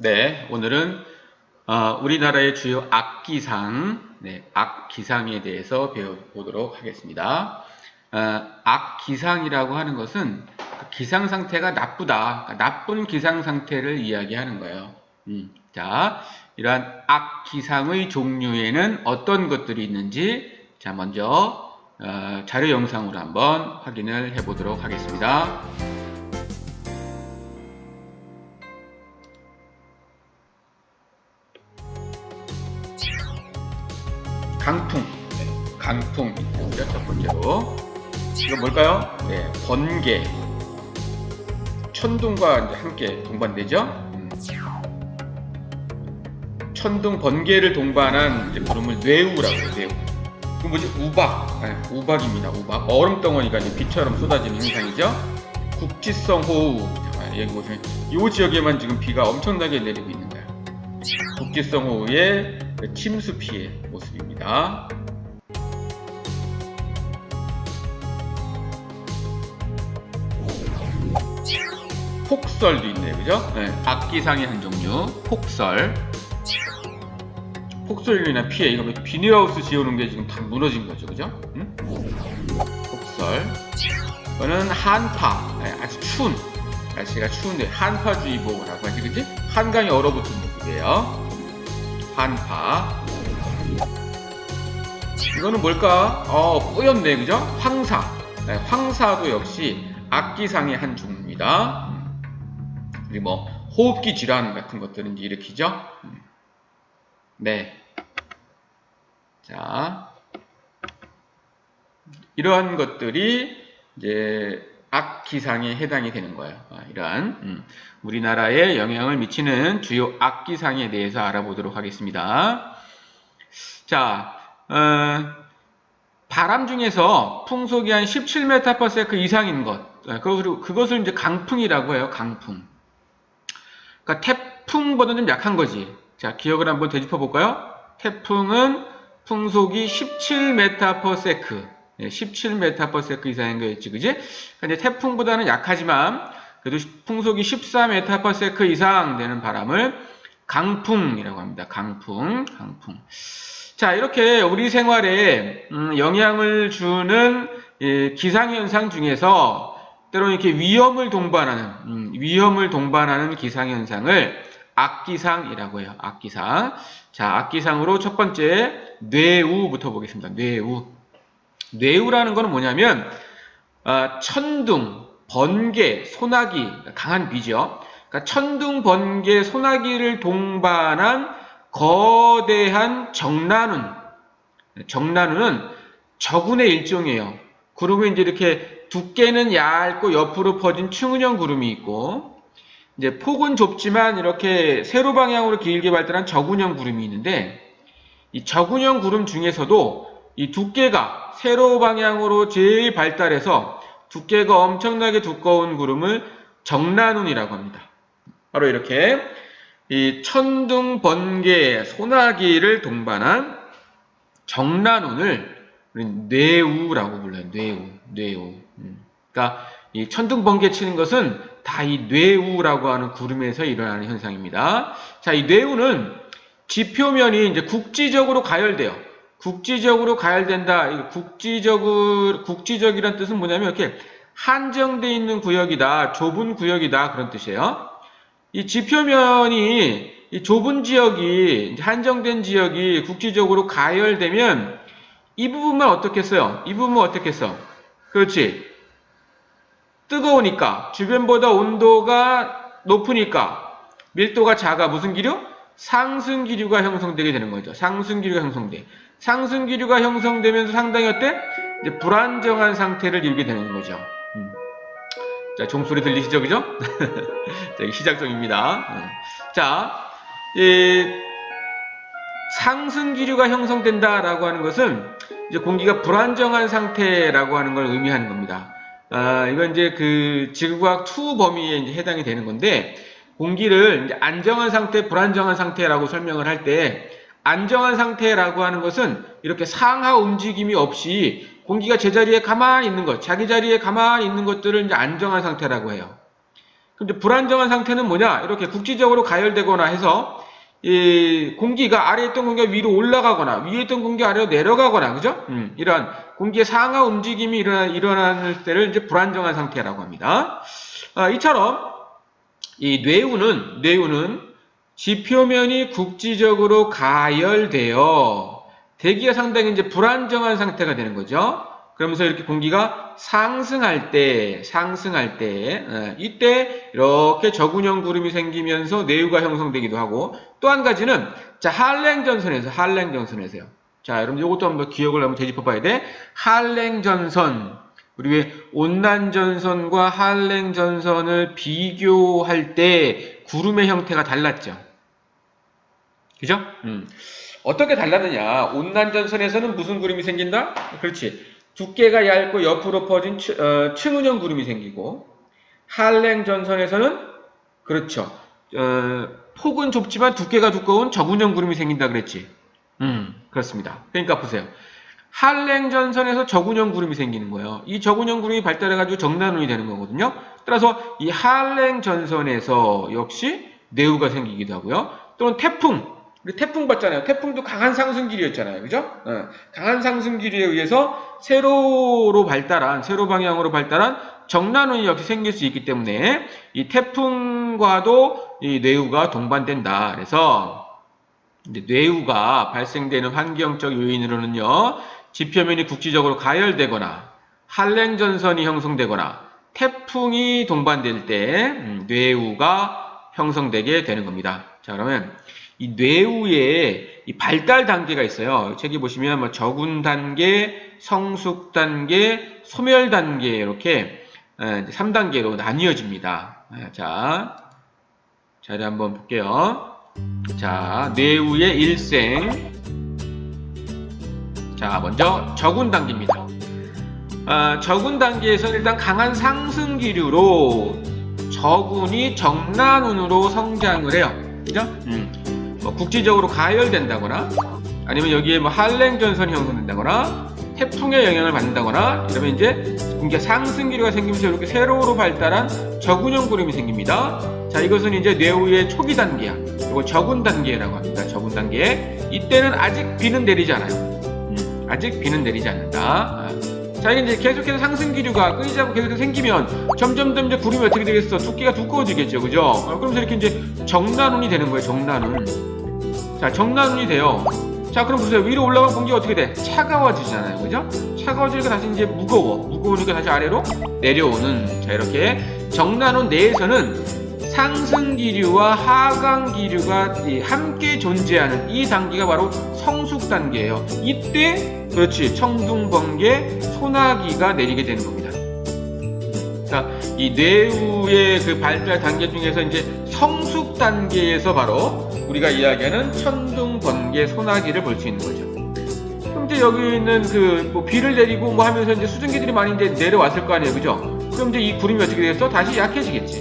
네, 오늘은 우리나라의 주요 악기상, 악기상에 대해서 배워보도록 하겠습니다. 악기상이라고 하는 것은 그 기상 상태가 나쁘다, 그러니까 나쁜 기상 상태를 이야기하는 거예요. 자, 이러한 악기상의 종류에는 어떤 것들이 있는지 자 먼저 자료 영상으로 한번 확인을 해보도록 하겠습니다. 강풍, 강풍 있고요. 첫 번째로 이거 뭘까요? 네, 번개, 천둥과 이제 함께 동반되죠. 천둥, 번개를 동반한 이제 구름을 뇌우라고 해요. 뇌우. 그 뭐지? 우박, 우박입니다. 우박. 얼음덩어리가 이제 비처럼 쏟아지는 현상이죠. 국지성 호우. 여기 보시면 이 지역에만 지금 비가 엄청나게 내리고 있는 거예요. 국지성 호우의 침수 피해 모습입니다. 폭설도 있네요, 그죠? 네, 악기상의 한 종류, 폭설. 폭설로 인한 피해, 이거 비닐하우스 지어놓은 게 지금 다 무너진 거죠, 그죠? 폭설. 이거는 한파, 아주 추운, 날씨가 추운데 한파주의보라고 하지, 그지? 한강이 얼어붙은 모습이에요. 한파. 이거는 뭘까? 뿌옇네, 그죠? 황사. 네, 황사도 역시 악기상의 한 종류입니다. 그리고 뭐 호흡기 질환 같은 것들은 이제 일으키죠. 네. 자, 이러한 것들이 이제 악기상에 해당이 되는 거예요. 이러한 우리나라에 영향을 미치는 주요 악기상에 대해서 알아보도록 하겠습니다. 자, 바람 중에서 풍속이 한 17m/s 이상인 것, 그것을 이제 강풍이라고 해요. 강풍. 그러니까 태풍보다는 좀 약한 거지. 자, 기억을 한번 되짚어 볼까요? 태풍은 풍속이 17m/s, 17m/s 이상인 거였지, 그지? 근데 태풍보다는 약하지만 그래도 풍속이 14m/s 이상 되는 바람을 강풍이라고 합니다. 강풍, 강풍. 자, 이렇게 우리 생활에 영향을 주는 기상현상 중에서 때로는 이렇게 위험을 동반하는 기상현상을 악기상이라고 해요. 악기상. 자, 악기상으로 첫 번째 뇌우부터 보겠습니다. 뇌우. 뇌우라는 거는 뭐냐면 천둥, 번개, 소나기, 강한 비죠. 그러니까 천둥, 번개, 소나기를 동반한 거대한 정난운. 정난운은 저군의 일종이에요. 구름이 이제 이렇게 두께는 얇고 옆으로 퍼진 충은형 구름이 있고, 이제 폭은 좁지만 이렇게 세로 방향으로 길게 발달한 저군형 구름이 있는데, 이 저군형 구름 중에서도 이 두께가 세로 방향으로 제일 발달해서 두께가 엄청나게 두꺼운 구름을 정난운이라고 합니다. 바로 이렇게 이 천둥, 번개, 소나기를 동반한 정난운을 뇌우라고 불러요. 뇌우. 그러니까 이 천둥, 번개 치는 것은 다 이 뇌우라고 하는 구름에서 일어나는 현상입니다. 자, 이 뇌우는 지표면이 이제 국지적으로 가열돼요. 국지적으로 가열된다. 국지적이란 뜻은 뭐냐면 이렇게 한정되어 있는 구역이다, 좁은 구역이다 그런 뜻이에요. 이 지표면이 이 좁은 지역이 한정된 지역이 국지적으로 가열되면 이 부분만 어떻겠어요? 이 부분은 어떻겠어? 그렇지. 뜨거우니까 주변보다 온도가 높으니까 밀도가 작아. 무슨 기류? 상승기류가 형성되게 되는 거죠. 상승기류가 형성돼. 상승기류가 형성되면서 상당히 어때? 이제 불안정한 상태를 이루게 되는 거죠. 자, 종소리 들리시죠? 그죠? 자, 이게 시작점입니다. 자, 상승기류가 형성된다라고 하는 것은 이제 공기가 불안정한 상태라고 하는 걸 의미하는 겁니다. 이건 이제 그 지구과학 2 범위에 이제 해당이 되는 건데, 공기를 이제 안정한 상태, 불안정한 상태라고 설명을 할 때, 안정한 상태라고 하는 것은 이렇게 상하 움직임이 없이 공기가 제자리에 가만히 있는 것, 자기 자리에 가만히 있는 것들을 이제 안정한 상태라고 해요. 근데 불안정한 상태는 뭐냐? 이렇게 국지적으로 가열되거나 해서 이 공기가 아래에 있던 공기가 위로 올라가거나 위에 있던 공기가 아래로 내려가거나 그죠? 이러한 공기의 상하 움직임이 일어날 때를 이제 불안정한 상태라고 합니다. 이처럼 이 뇌우는 지표면이 국지적으로 가열되어 대기가 상당히 이제 불안정한 상태가 되는 거죠. 그러면서 이렇게 공기가 상승할 때, 이때 이렇게 저군형 구름이 생기면서 뇌우가 형성되기도 하고, 또 한 가지는, 자, 할랭전선에서요. 자, 여러분 이것도 한번 기억을 한번 되짚어 봐야 돼. 할랭전선. 우리 왜 온난전선과 할랭전선을 비교할 때 구름의 형태가 달랐죠. 그죠? 어떻게 달랐느냐? 온난전선에서는 무슨 구름이 생긴다? 그렇지. 두께가 얇고 옆으로 퍼진 층은형 구름이 생기고, 할랭전선에서는 그렇죠. 폭은 좁지만 두께가 두꺼운 저군형 구름이 생긴다 그랬지. 그렇습니다. 그러니까 보세요. 할랭전선에서 저군형 구름이 생기는 거예요. 이 저군형 구름이 발달해가지고 정난운이 되는 거거든요. 따라서 이 할랭전선에서 역시 뇌우가 생기기도 하고요. 또는 태풍. 우리 태풍 봤잖아요. 태풍도 강한 상승기류였잖아요. 그죠? 강한 상승기류에 의해서 세로 방향으로 발달한 정난운이 역시 생길 수 있기 때문에 이 태풍과도 이 뇌우가 동반된다. 그래서 이제 뇌우가 발생되는 환경적 요인으로는요. 지표면이 국지적으로 가열되거나 할랭전선이 형성되거나 태풍이 동반될 때 뇌우가 형성되게 되는 겁니다. 자, 그러면 이 뇌우의 이 발달 단계가 있어요. 책에 보시면 뭐 저군 단계, 성숙 단계, 소멸 단계 이렇게 3단계로 나뉘어집니다. 자, 자리 한번 볼게요. 자, 뇌우의 일생. 자, 먼저 저군 단계입니다. 저군 단계에서는 일단 강한 상승 기류로 저군이 정난운으로 성장을 해요. 그죠? 뭐 국지적으로 가열된다거나 아니면 여기에 뭐 할랭전선이 형성된다거나 태풍의 영향을 받는다거나 이러면 이제 공기가 상승 기류가 생기면서 이렇게 세로로 발달한 저군형 구름이 생깁니다. 자, 이것은 이제 뇌우의 초기 단계야. 이거 저군 단계라고 합니다. 저군 단계. 이때는 아직 비는 내리지 않아요. 아직 비는 내리지 않는다. 자, 이게 이제 계속해서 상승 기류가 끊이지 않고 계속해서 생기면 점점 이제 구름이 어떻게 되겠어? 두께가 두꺼워지겠죠, 그죠? 그러면서 이렇게 이제 정난운이 되는 거예요, 정난운. 자, 정난운이 돼요. 자, 그럼 보세요. 위로 올라간 공기가 어떻게 돼? 차가워지잖아요, 그죠? 차가워지니까 다시 이제 무거우니까 다시 아래로 내려오는. 자, 이렇게 정난운 내에서는 상승 기류와 하강 기류가 함께 존재하는 이 단계가 바로 성숙 단계예요. 이때 그렇지 청둥, 번개, 소나기가 내리게 되는 겁니다. 자, 이 뇌우의 그 발달 단계 중에서 이제 성숙 단계에서 바로 우리가 이야기하는 천둥, 번개, 소나기를 볼 수 있는 거죠. 그럼 이제 여기 있는 그 뭐 비를 내리고 뭐 하면서 이제 수증기들이 많이 이제 내려왔을 거 아니에요, 그죠? 그럼 이제 이 구름이 어떻게 되겠어? 다시 약해지겠지.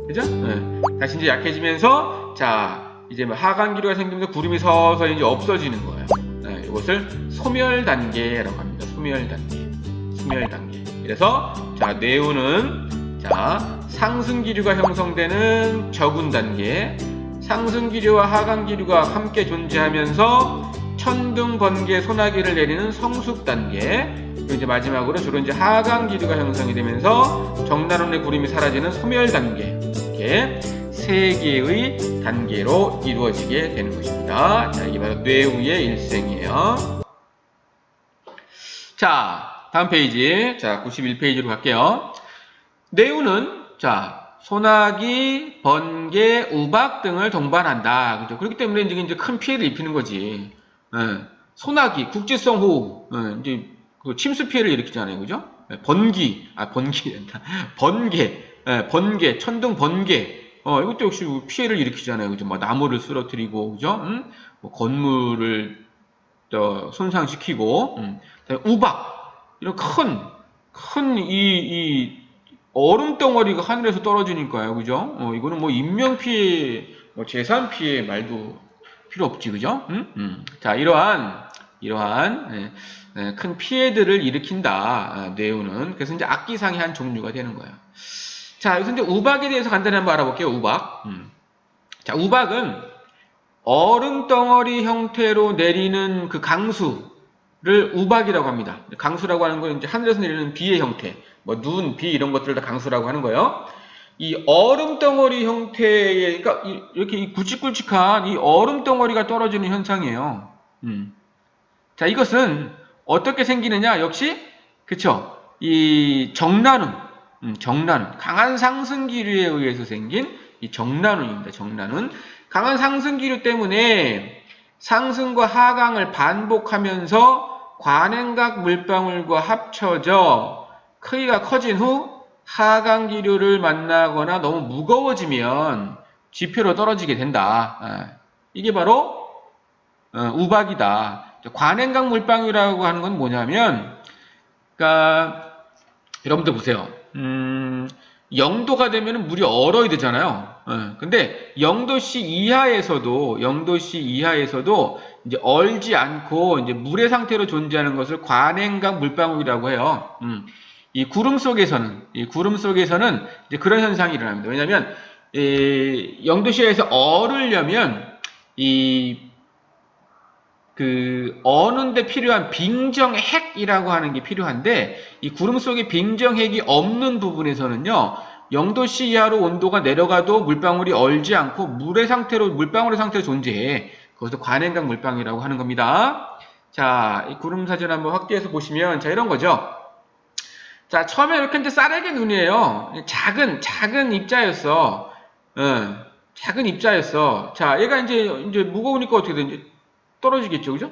그죠? 다시 이제 약해지면서 자 이제 뭐 하강 기류가 생기면서 구름이 서서히 이제 없어지는 거예요. 이것을 소멸 단계라고 합니다. 소멸 단계. 그래서 자 뇌우는 자 상승 기류가 형성되는 저군 단계, 상승 기류와 하강 기류가 함께 존재하면서 천둥, 번개, 소나기를 내리는 성숙 단계. 그리고 이제 마지막으로 주로 이제 하강 기류가 형성이 되면서 정난운의 구름이 사라지는 소멸 단계. 이렇게 세 개의 단계로 이루어지게 되는 것입니다. 자, 이게 바로 뇌우의 일생이에요. 자, 다음 페이지. 자, 91페이지로 갈게요. 뇌우는 자, 소나기, 번개, 우박 등을 동반한다. 그죠? 그렇기 때문에 이제 큰 피해를 입히는 거지. 소나기, 국지성 호우, 이제 그 침수 피해를 일으키잖아요, 그죠? 번개, 천둥 번개, 이것도 역시 피해를 일으키잖아요, 그죠? 뭐 나무를 쓰러뜨리고, 그죠? 뭐 건물을 손상시키고, 우박, 이런 큰 이 얼음 덩어리가 하늘에서 떨어지니까요, 그죠? 이거는 뭐 인명 피해, 뭐 재산 피해 말도 필요 없지, 그죠? 자, 이러한 큰 피해들을 일으킨다, 뇌우는. 그래서 이제 악기상의 한 종류가 되는 거예요. 자, 여기서 이제 우박에 대해서 간단히 한번 알아볼게요. 우박. 자, 우박은 얼음 덩어리 형태로 내리는 그 강수를 우박이라고 합니다. 강수라고 하는 건 이제 하늘에서 내리는 비의 형태, 뭐 눈, 비 이런 것들을 다 강수라고 하는 거예요. 이 얼음 덩어리 형태의, 그러니까 이렇게 이 굵직굵직한 이 얼음 덩어리가 떨어지는 현상이에요. 자, 이것은 어떻게 생기느냐? 역시, 그쵸? 이 정난운, 정난운, 강한 상승기류에 의해서 생긴 이 정난운입니다. 정난운. 강한 상승기류 때문에 상승과 하강을 반복하면서 관행각 물방울과 합쳐져 크기가 커진 후 하강기류를 만나거나 너무 무거워지면 지표로 떨어지게 된다. 이게 바로 우박이다. 관행각 물방울이라고 하는 건 뭐냐면, 그러니까 여러분들 보세요. 0도가 되면 물이 얼어야 되잖아요. 근데 0도씨 이하에서도 이제 얼지 않고 이제 물의 상태로 존재하는 것을 관행각 물방울이라고 해요. 이 구름 속에서는 이제 그런 현상이 일어납니다. 왜냐하면 0도씨에서 얼으려면 어는데 필요한 빙정핵이라고 하는 게 필요한데, 이 구름 속에 빙정핵이 없는 부분에서는요, 0도씨 이하로 온도가 내려가도 물방울이 얼지 않고 물방울의 상태로 존재해. 그것을 관행각 물방울이라고 하는 겁니다. 자, 이 구름 사진 한번 확대해서 보시면, 자, 이런 거죠. 자, 처음에 이렇게 이제 쌀알개 눈이에요. 작은 입자였어. 작은 입자였어. 자, 얘가 이제 무거우니까 어떻게 되는지 떨어지겠죠, 그죠?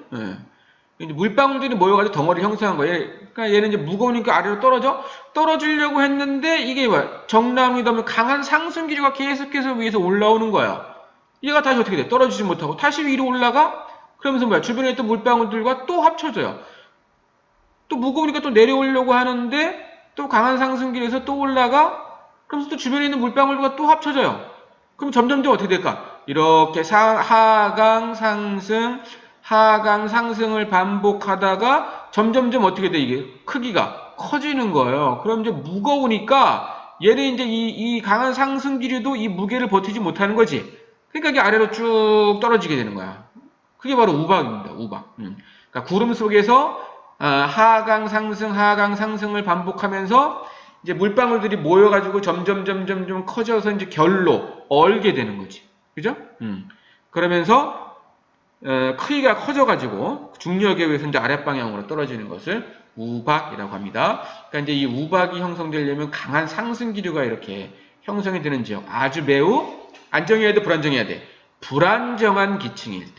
이제 물방울들이 모여가지고 덩어리를 형성한 거예요. 그러니까 얘는 이제 무거우니까 아래로 떨어지려고 했는데, 이게 뭐야? 정난운이다 보면 강한 상승기류가 계속해서 위에서 올라오는 거야. 얘가 다시 어떻게 돼? 떨어지지 못하고 다시 위로 올라가? 그러면서 뭐야? 주변에 있던 물방울들과 또 합쳐져요. 또 무거우니까 또 내려오려고 하는데, 또 강한 상승기류에서 또 올라가? 그러면서 또 주변에 있는 물방울들과 또 합쳐져요. 그럼 점점점 어떻게 될까? 이렇게 하강 상승을 반복하다가 점점점 어떻게 돼? 이게 크기가 커지는 거예요. 그럼 이제 무거우니까 얘는 이제 이 강한 상승기류도 이 무게를 버티지 못하는 거지. 그러니까 이게 아래로 쭉 떨어지게 되는 거야. 그게 바로 우박입니다. 우박. 그러니까 구름 속에서 하강 상승을 반복하면서 이제 물방울들이 모여가지고 점점 커져서 이제 결로 얼게 되는 거지. 그죠? 그러면서 크기가 커져가지고 중력에 의해서 이제 아랫방향으로 떨어지는 것을 우박이라고 합니다. 그러니까 이제 이 우박이 형성되려면 강한 상승기류가 이렇게 형성이 되는 지역, 아주 매우 안정해야 돼, 불안정해야 돼. 불안정한 기층일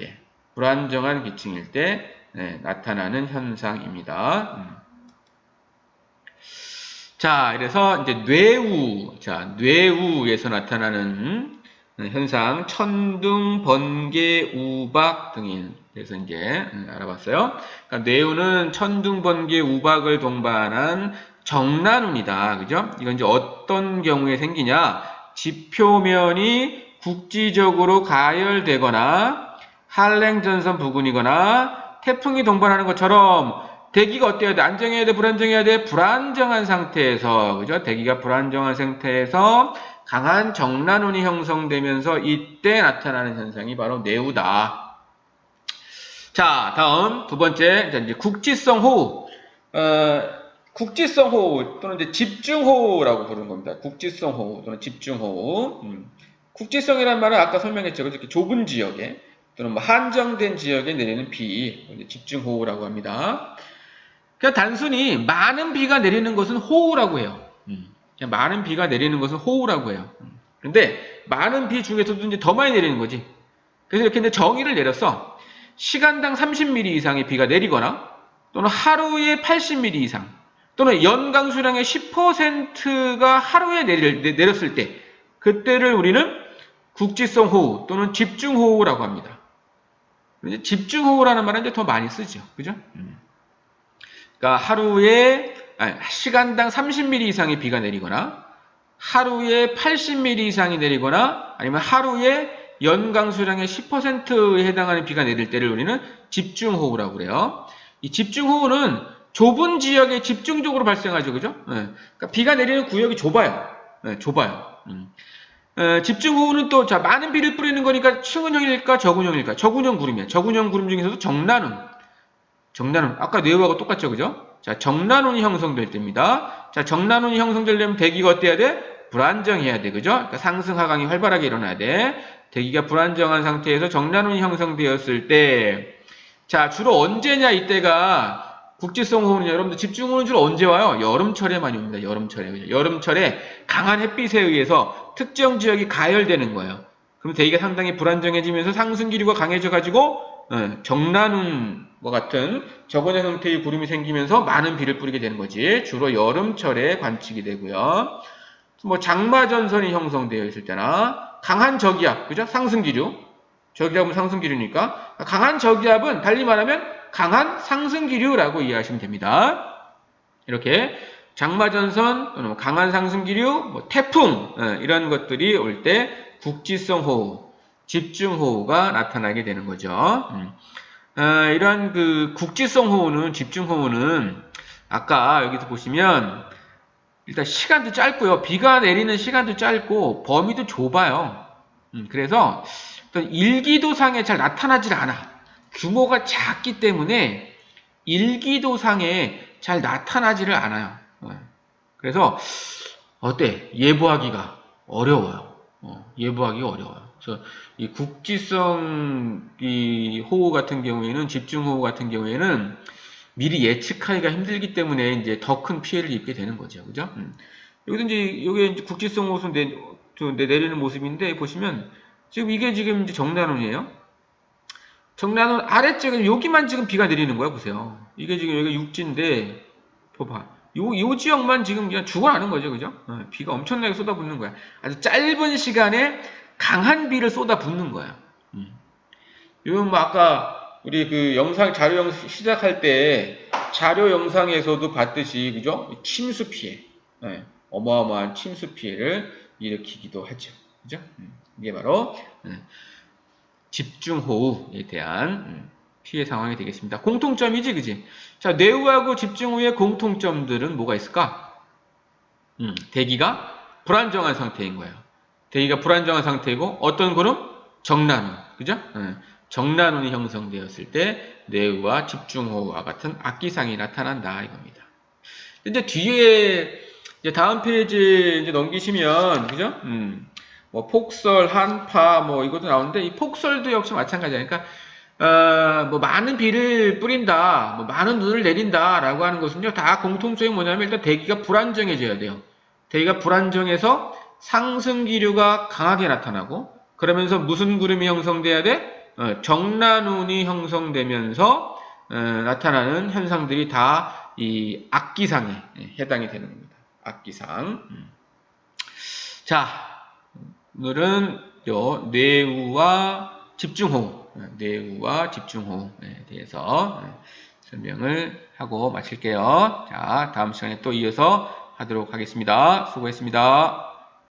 때 나타나는 현상입니다. 자, 이래서 이제 뇌우에서 나타나는 현상, 천둥, 번개, 우박 등인. 그래서 이제 알아봤어요. 그러니까 뇌우는 천둥, 번개, 우박을 동반한 정난운이다. 그죠? 이건 이제 어떤 경우에 생기냐? 지표면이 국지적으로 가열되거나 한랭전선 부근이거나 태풍이 동반하는 것처럼 대기가 어때야 돼? 안정해야 돼? 불안정해야 돼? 불안정한 상태에서, 그죠? 대기가 불안정한 상태에서 강한 정난운이 형성되면서 이때 나타나는 현상이 바로 뇌우다. 자, 다음 두 번째, 이제 국지성 호우. 국지성 호우 또는 이제 집중호우라고 부르는 겁니다. 국지성 호우 또는 집중호우. 국지성이라는 말은 아까 설명했죠. 이렇게 좁은 지역에 또는 뭐 한정된 지역에 내리는 비, 집중호우라고 합니다. 그냥 단순히 많은 비가 내리는 것은 호우라고 해요. 그냥 많은 비가 내리는 것은 호우라고 해요. 근데 많은 비 중에서도 이제 더 많이 내리는 거지. 그래서 이렇게 이제 정의를 내렸어. 시간당 30mm 이상의 비가 내리거나 또는 하루에 80mm 이상 또는 연강 수량의 10%가 하루에 내렸을 때 그때를 우리는 국지성 호우 또는 집중호우라고 합니다. 집중호우라는 말은 이제 더 많이 쓰죠. 그죠? 그러니까 시간당 30mm 이상의 비가 내리거나 하루에 80mm 이상이 내리거나 아니면 하루에 연강 수량의 10%에 해당하는 비가 내릴 때를 우리는 집중호우라고 그래요. 이 집중호우는 좁은 지역에 집중적으로 발생하죠. 그죠? 그러니까 비가 내리는 구역이 좁아요. 좁아요. 집중호우는 또, 자, 많은 비를 뿌리는 거니까 충은형일까, 저군형일까? 저군형 구름이에요. 저군형 구름 중에서도 정난운, 아까 뇌우하고 똑같죠, 그죠? 자, 정난운이 형성될 때입니다. 자, 정난운이 형성되려면 대기가 어때야 돼? 불안정해야 돼, 그죠? 그러니까 상승 하강이 활발하게 일어나야 돼. 대기가 불안정한 상태에서 정난운이 형성되었을 때, 자, 주로 언제냐, 이때가, 국지성 호우는요, 여러분들 집중호우는 주로 언제 와요? 여름철에 많이 옵니다. 여름철에. 그죠? 여름철에 강한 햇빛에 의해서 특정 지역이 가열되는 거예요. 그럼 대기가 상당히 불안정해지면서 상승 기류가 강해져가지고, 정난운과 같은 저건의 형태의 구름이 생기면서 많은 비를 뿌리게 되는 거지. 주로 여름철에 관측이 되고요. 뭐 장마전선이 형성되어 있을 때나 강한 저기압, 그죠? 상승 기류. 저기압은 상승 기류니까 강한 저기압은 달리 말하면 강한 상승 기류라고 이해하시면 됩니다. 이렇게 장마전선 또는 강한 상승 기류, 뭐 태풍 이런 것들이 올 때 국지성 호우, 집중호우가 나타나게 되는 거죠. 이러한 그 국지성 호우는, 집중호우는 아까 여기서 보시면 일단 시간도 짧고요. 비가 내리는 시간도 짧고 범위도 좁아요. 그래서 어떤 일기도상에 잘 나타나질 않아. 규모가 작기 때문에 일기도상에 잘 나타나지를 않아요. 그래서 어때? 예보하기가 어려워요. 예보하기가 어려워요. 그래서 이 국지성 이 호우 같은 경우에는, 집중호우 같은 경우에는 미리 예측하기가 힘들기 때문에 이제 더 큰 피해를 입게 되는 거죠. 그죠? 여기도 이제, 요게 이제 국지성 호우 내리는 모습인데, 보시면, 지금 이게 지금 이제 정난운이에요. 정난운 아래쪽에 여기만 지금 비가 내리는 거야, 보세요. 이게 지금 여기가 육지인데, 봐봐. 요 지역만 지금 그냥 죽어나는 거죠, 그죠? 비가 엄청나게 쏟아붓는 거야. 아주 짧은 시간에 강한 비를 쏟아붓는 거야. 이건 뭐 아까 우리 그 영상, 자료 영상 시작할 때 자료 영상에서도 봤듯이, 그죠? 침수 피해. 어마어마한 침수 피해를 일으키기도 하죠. 그죠? 이게 바로, 집중호우에 대한, 피해 상황이 되겠습니다. 공통점이지, 그지? 자, 뇌우하고 집중호우의 공통점들은 뭐가 있을까? 대기가 불안정한 상태인 거예요. 대기가 불안정한 상태이고, 어떤 구름? 정난운. 그죠? 정난운이 형성되었을 때, 뇌우와 집중호우와 같은 악기상이 나타난다, 이겁니다. 이제 뒤에, 이제 다음 페이지 이제 넘기시면, 그죠? 뭐, 폭설, 한파, 뭐, 이것도 나오는데, 이 폭설도 역시 마찬가지야. 그러니까, 뭐, 많은 비를 뿌린다, 뭐, 많은 눈을 내린다, 라고 하는 것은요, 다 공통점이 뭐냐면, 일단 대기가 불안정해져야 돼요. 대기가 불안정해서 상승 기류가 강하게 나타나고, 그러면서 무슨 구름이 형성돼야 돼? 정난운이 형성되면서, 나타나는 현상들이 다 이 악기상에 해당이 되는 겁니다. 악기상. 자, 오늘은 뇌우와 집중호우에 대해서 설명을 하고 마칠게요. 자, 다음 시간에 또 이어서 하도록 하겠습니다. 수고했습니다.